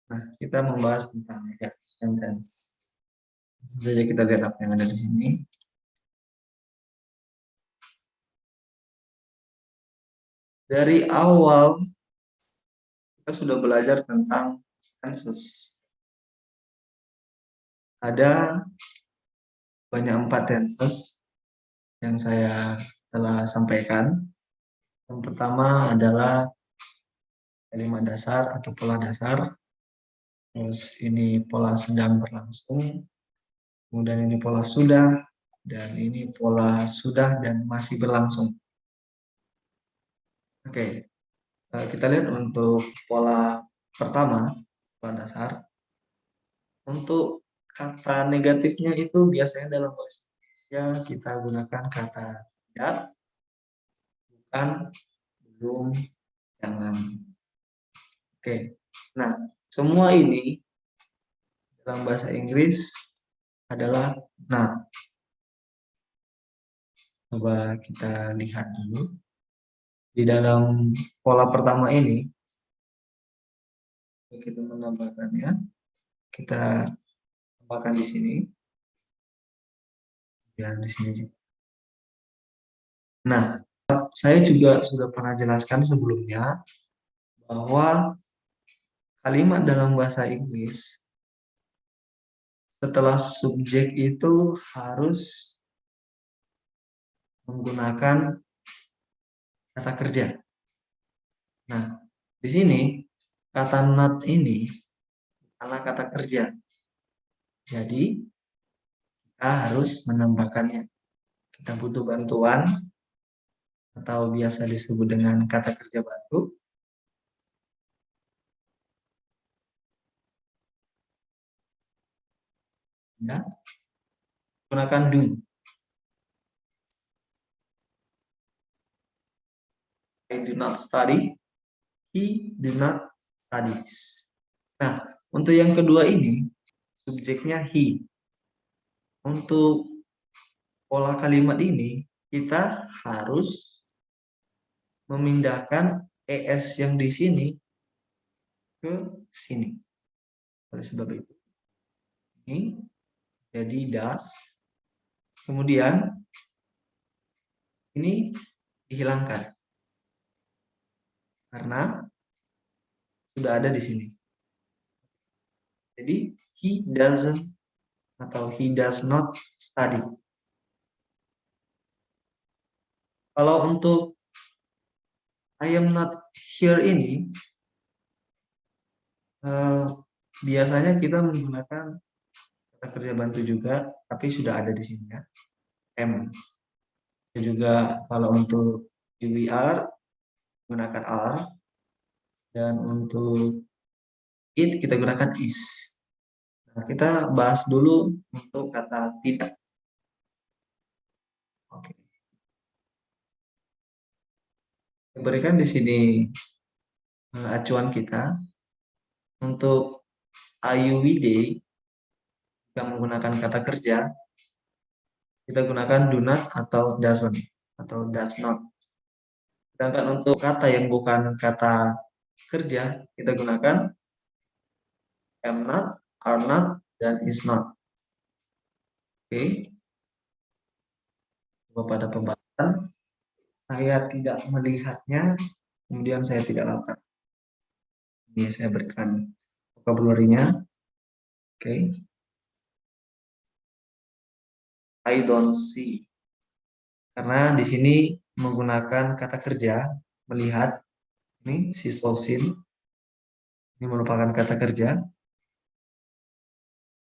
Nah, kita membahas tentang negative sentence. Langsung saja kita lihat apa yang ada di sini. Dari awal kita sudah belajar tentang tenses. Ada banyak 4 tenses yang saya telah sampaikan. Yang pertama adalah kalimat dasar atau pola dasar. Terus ini pola sedang berlangsung. Kemudian ini pola sudah. Dan ini pola sudah dan masih berlangsung. Oke, kita lihat untuk pola pertama, pola dasar. Untuk kata negatifnya itu biasanya dalam bahasa Indonesia kita gunakan kata tidak, bukan, belum, jangan. Oke, nah semua ini dalam bahasa Inggris adalah not. Coba kita lihat dulu. Di dalam pola pertama ini, kita menambahkannya, kita tambahkan di sini, dan di sini juga. Nah, saya juga sudah pernah jelaskan sebelumnya bahwa kalimat dalam bahasa Inggris setelah subjek itu harus menggunakan kata kerja. Nah, di sini kata not ini adalah kata kerja. Jadi, kita harus menambahkannya. Kita butuh bantuan atau biasa disebut dengan kata kerja bantu. Ya, gunakan do. I do not study. He do not studies. Nah, untuk yang kedua ini, subjeknya he. Untuk pola kalimat ini, kita harus memindahkan es yang di sini ke sini. Oleh sebab itu, ini jadi does. Kemudian ini dihilangkan karena sudah ada di sini. Jadi he doesn't atau he does not study. Kalau untuk I am not here ini, biasanya kita menggunakan kata kerja bantu juga, tapi sudah ada di sini ya, am. Dan juga kalau untuk we are, gunakan are. Dan untuk it, kita gunakan is. Nah, kita bahas dulu untuk kata tidak. Oke. Berikan di sini acuan kita untuk IUWD jika menggunakan kata kerja kita gunakan do not atau doesn't atau does not. Sedangkan untuk kata yang bukan kata kerja kita gunakan am not, are not, dan is not. Oke. Pada pembahasan saya tidak melihatnya, kemudian saya tidak lapar. Ini saya berikan vocabulary-nya. Oke. I don't see. Karena di sini menggunakan kata kerja melihat. Ini si sosin. Ini merupakan kata kerja.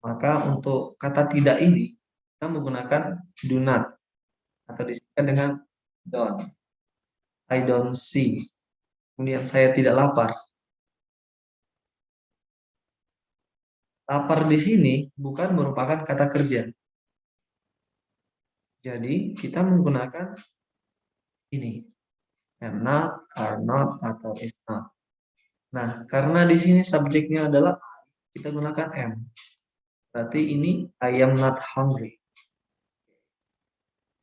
Maka untuk kata tidak ini kita menggunakan do not atau disingkat dengan don't. I don't see. Kemudian saya tidak lapar. Lapar di sini bukan merupakan kata kerja. Jadi kita menggunakan ini. Am not, are not, atau is not. Nah, karena di sini subjeknya adalah kita gunakan am. Berarti ini I am not hungry.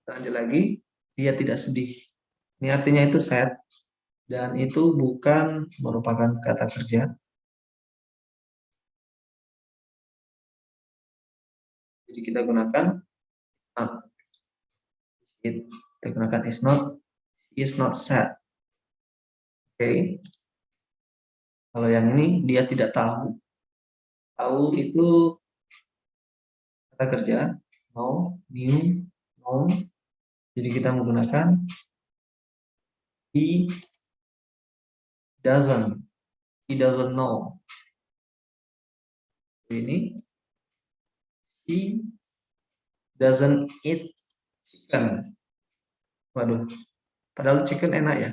Lanjut lagi, dia tidak sedih. Ini artinya itu sad. Dan itu bukan merupakan kata kerja. Jadi kita gunakan not. Kita gunakan is not sad. Oke. Kalau yang ini dia tidak tahu. Tahu itu kata kerja know, knew, known. Jadi kita menggunakan he doesn't know. Ini he doesn't eat chicken. Waduh, padahal chicken enak ya.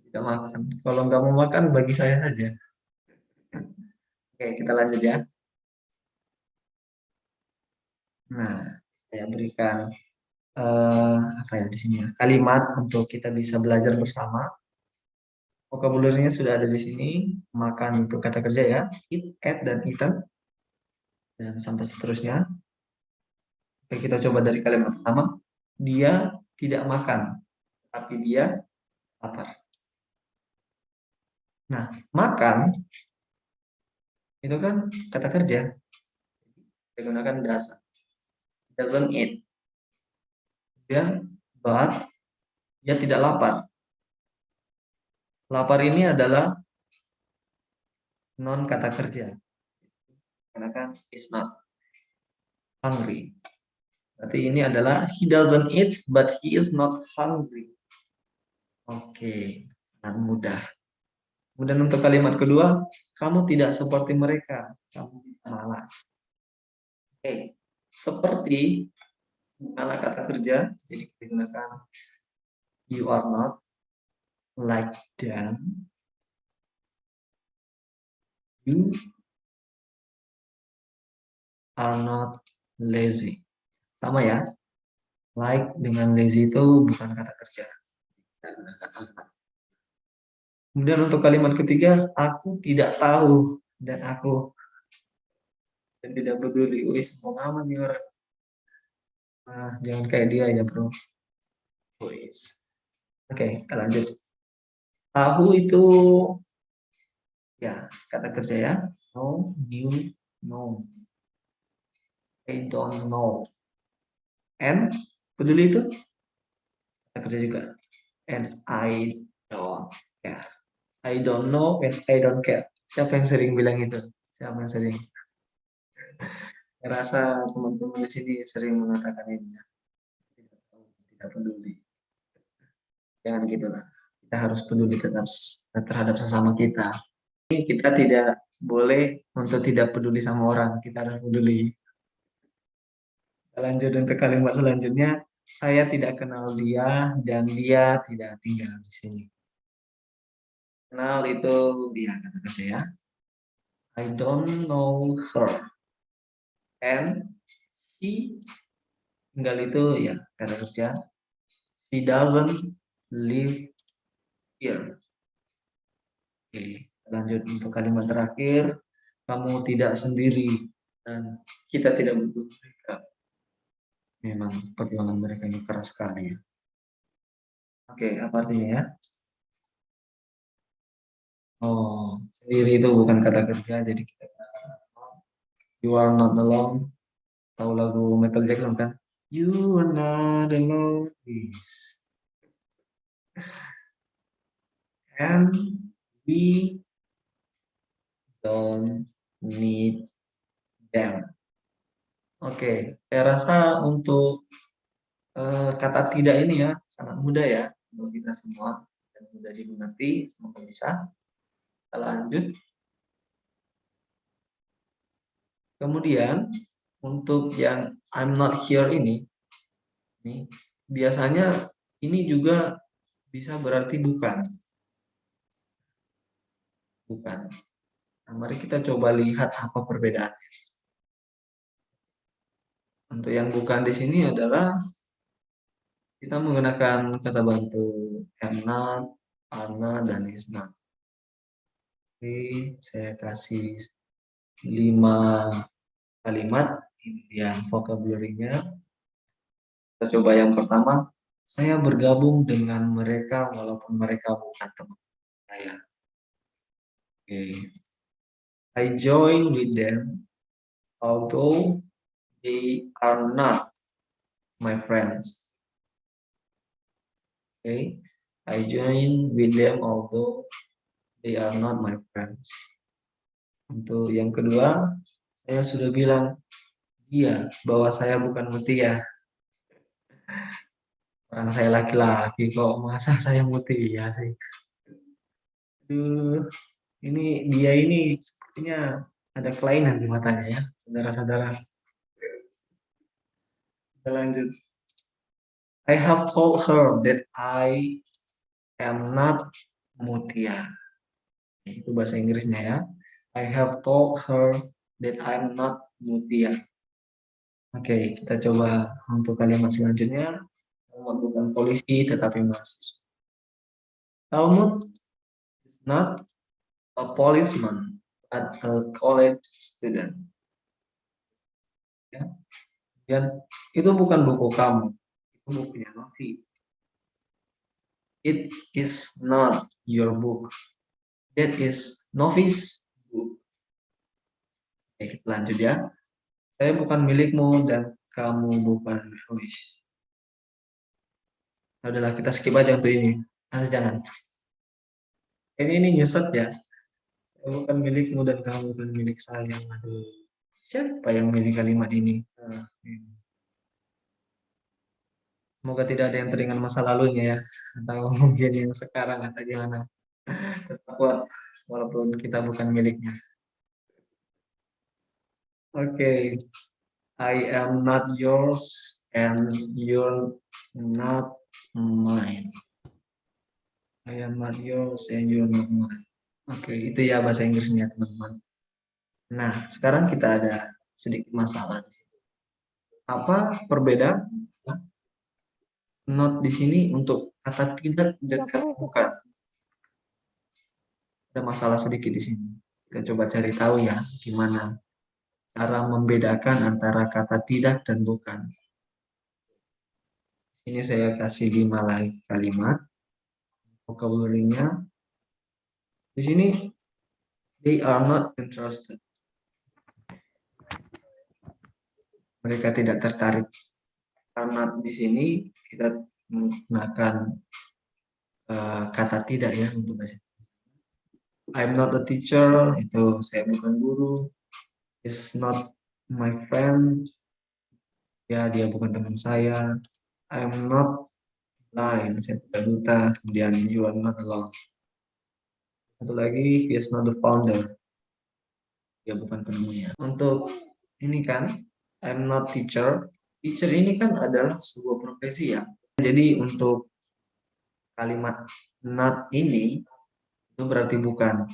Tidak makan. Kalau nggak mau makan bagi saya saja. Oke, kita lanjut ya. Nah, saya berikan apa ya di sini ya, kalimat untuk kita bisa belajar bersama. Vocabulary-nya sudah ada di sini. Makan itu kata kerja ya, eat, ate, dan eaten, dan sampai seterusnya. Oke, kita coba dari kalimat pertama. Dia tidak makan, tapi dia lapar. Nah, makan itu kan kata kerja. Kita gunakan doesn't. Doesn't eat. Kemudian, but dia tidak lapar. Lapar ini adalah non kata kerja. Karena kan is not hungry. Berarti ini adalah he doesn't eat but he is not hungry. Oke, sangat mudah. Kemudian untuk kalimat kedua, kamu tidak seperti mereka, kamu malas. Oke, seperti bukanlah kata kerja, jadi kita gunakan you are not like them. You are not lazy. Sama ya, like dengan lazy itu bukan kata kerja. Kemudian untuk kalimat ketiga, aku tidak tahu dan aku tidak peduli. Wih, semua aman nih orang. Nah, jangan kayak dia ya bro. Wih. Oke, kita lanjut. Tahu itu ya kata kerja ya. No, new, no. I don't know. And peduli itu kata kerja juga. And I don't care. I don't know and I don't care. Siapa yang sering bilang itu? Siapa yang sering? Rasa teman-teman di sini sering mengatakan ini ya. Tidak tahu, tidak peduli. Jangan gitulah. Kita harus peduli tetap terhadap sesama kita. Kita tidak boleh untuk tidak peduli sama orang. Kita harus peduli. Kita lanjut untuk kalimat selanjutnya. Saya tidak kenal dia dan dia tidak tinggal di sini. Kenal itu dia kata kerja ya. I don't know her. And she tinggal itu ya kata kerja. She doesn't live here. Oke, lanjut untuk kalimat terakhir. Kamu tidak sendiri dan kita tidak butuh mereka. Memang perjuangan mereka ini keras sekali ya. Oke, apa artinya ya? Oh, sendiri itu bukan kata kerja, jadi kita you are not alone. Tahu lagu Michael Jackson kan? You are not alone. And we don't need them. Oke, saya rasa untuk kata tidak ini ya sangat mudah ya untuk kita semua dan mudah dimengerti. Semoga bisa. Kita lanjut. Kemudian untuk yang I'm not here ini biasanya ini juga bisa berarti bukan. Bukan. Nah, mari kita coba lihat apa perbedaannya. Untuk yang bukan di sini adalah kita menggunakan kata bantu am not, are not, dan is not. Oke, saya kasih 5 kalimat yang vocabulary-nya. Kita coba yang pertama. Saya bergabung dengan mereka walaupun mereka bukan teman saya. Oke. I join with them although They are not my friends. Okay, I join with them although they are not my friends. Untuk yang kedua, saya sudah bilang dia bahwa saya bukan mutia. Orang saya laki-laki kok, masa saya mutia sih? Aduh, dia ini sepertinya ada kelainan di matanya ya, saudara-saudara. Kita lanjut. I have told her that I am not mutia. Itu bahasa Inggrisnya ya. I have told her that I'm not mutia. Oke, kita coba untuk kalimat selanjutnya. Talmud bukan polisi tetapi mahasiswa. Talmud is not a policeman but a college student. Ya. Dan itu bukan buku kamu, itu bukunya Novi. It is not your book. That is Novi's book. Oke, kita lanjut ya. Saya bukan milikmu dan kamu bukan Novi's. Udahlah, kita skip aja untuk ini. Jangan. Ini nyesek ya. Saya bukan milikmu dan kamu bukan milik saya. Aduh. Siapa yang milih kalimat ini? Semoga tidak ada yang teringat masa lalunya ya, atau mungkin yang sekarang atau gimana. Tetap kuat walaupun kita bukan miliknya. Oke, I am not yours and you're not mine. I am not yours and you're not mine. Oke, itu ya bahasa Inggrisnya teman-teman. Nah, sekarang kita ada sedikit masalah. Apa perbedaan not di sini untuk kata tidak dan kata bukan? Ada masalah sedikit di sini. Kita coba cari tahu ya, gimana cara membedakan antara kata tidak dan bukan. Ini saya kasih 5 kalimat. Vocabulary-nya. Di sini, they are not interested. Mereka tidak tertarik. Karena di sini kita menggunakan kata tidak ya untuk bahasa. I'm not a teacher, itu saya bukan guru. Is not my friend, ya dia bukan teman saya. I'm not blind, saya tidak buta. Kemudian you are not alone. Satu lagi, he is not the founder, dia bukan penemunya. Untuk ini kan, I'm not teacher. Teacher ini kan adalah sebuah profesi ya. Jadi untuk kalimat not ini itu berarti bukan.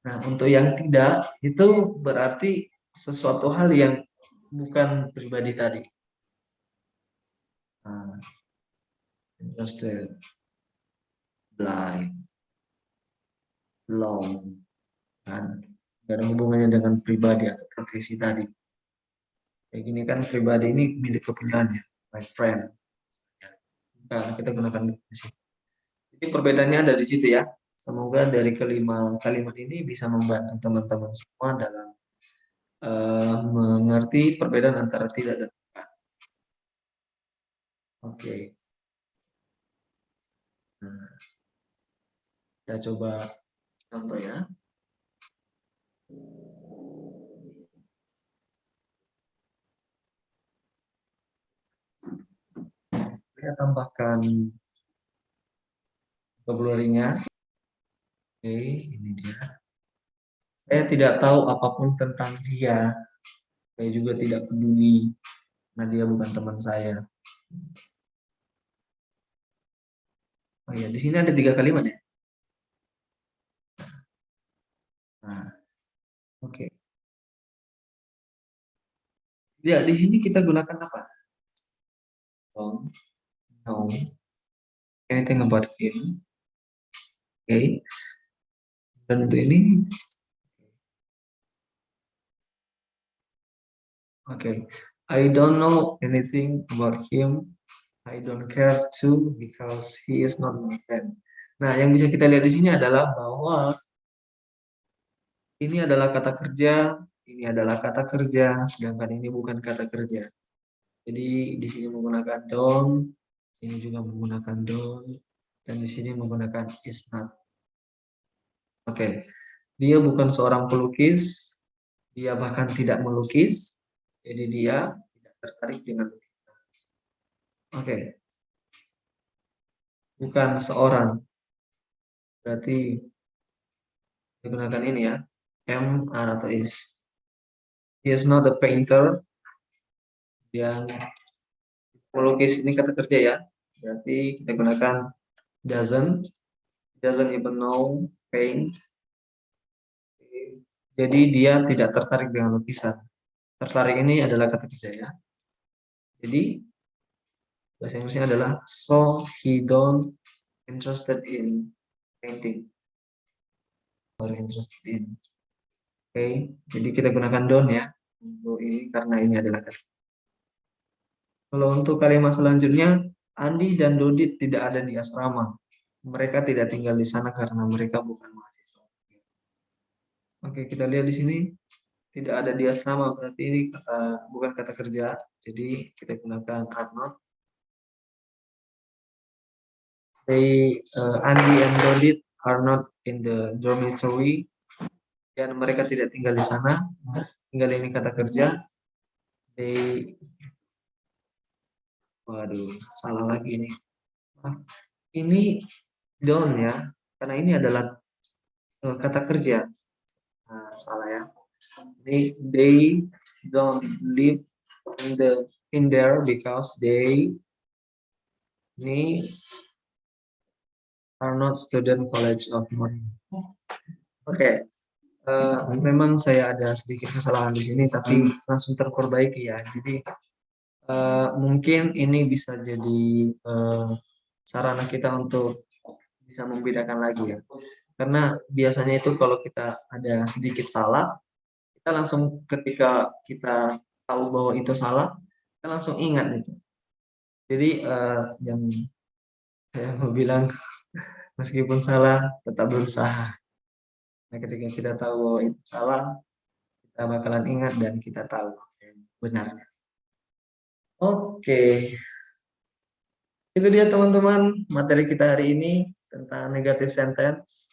Nah, untuk yang tidak itu berarti sesuatu hal yang bukan pribadi tadi. Nah, interested, blind, long, kan? Gak ada hubungannya dengan pribadi atau profesi tadi. Kayak gini kan pribadi ini milik kepunyaannya, my friend. Nah, kita gunakan di sini. Jadi perbedaannya ada di situ ya. Semoga dari kelima kalimat ini bisa membantu teman-teman semua dalam mengerti perbedaan antara tidak dan bukan. Oke. Nah, kita coba contoh ya. Saya tambahkan vocabulary-nya. Oke, ini dia. Saya tidak tahu apapun tentang dia. Saya juga tidak peduli, karena dia bukan teman saya. Oh iya, di sini ada 3 kalimat ya. Nah, oke. Ya, di sini kita gunakan apa? Don't know anything about him. Oke. Dan untuk ini, oke. I don't know anything about him. I don't care to because he is not my friend. Nah, yang bisa kita lihat di sini adalah bahwa ini adalah kata kerja ini adalah kata kerja, sedangkan ini bukan kata kerja. Jadi di sini menggunakan don't, ini juga menggunakan don't, dan di sini menggunakan is not. Oke, dia bukan seorang pelukis, dia bahkan tidak melukis, jadi dia tidak tertarik dengan lukisan. Oke, bukan seorang, berarti digunakan ini ya, am, are, atau is. He is not a painter, yang melukis ini kata kerja ya, berarti kita gunakan doesn't even know paint. Jadi dia tidak tertarik dengan lukisan. Tertarik ini adalah kata kerja ya. Jadi bahasa Inggrisnya adalah so he don't interested in painting or interested in. Oke, jadi kita gunakan don't ya untuk ini karena ini adalah kata. Kalau untuk kalimat selanjutnya, Andi dan Dodit tidak ada di asrama. Mereka tidak tinggal di sana karena mereka bukan mahasiswa. Oke, kita lihat di sini tidak ada di asrama, berarti ini bukan kata kerja. Jadi kita gunakan are not. Andi and Dodit are not in the dormitory, dan mereka tidak tinggal di sana. Tinggal ini kata kerja. Waduh, salah lagi nih. Ini don't ya, karena ini adalah kata kerja. Nah, salah ya. They don't live in there because they are not student college of money. Oke, memang saya ada sedikit kesalahan di sini, tapi langsung terperbaiki ya. Jadi mungkin ini bisa jadi sarana kita untuk bisa membedakan lagi ya. Karena biasanya itu kalau kita ada sedikit salah, kita langsung ketika kita tahu bahwa itu salah, kita langsung ingat itu. Jadi yang saya mau bilang, meskipun salah tetap berusaha. Nah, ketika kita tahu bahwa itu salah, kita bakalan ingat dan kita tahu benarnya. Oke, itu dia teman-teman materi kita hari ini tentang negative sentence.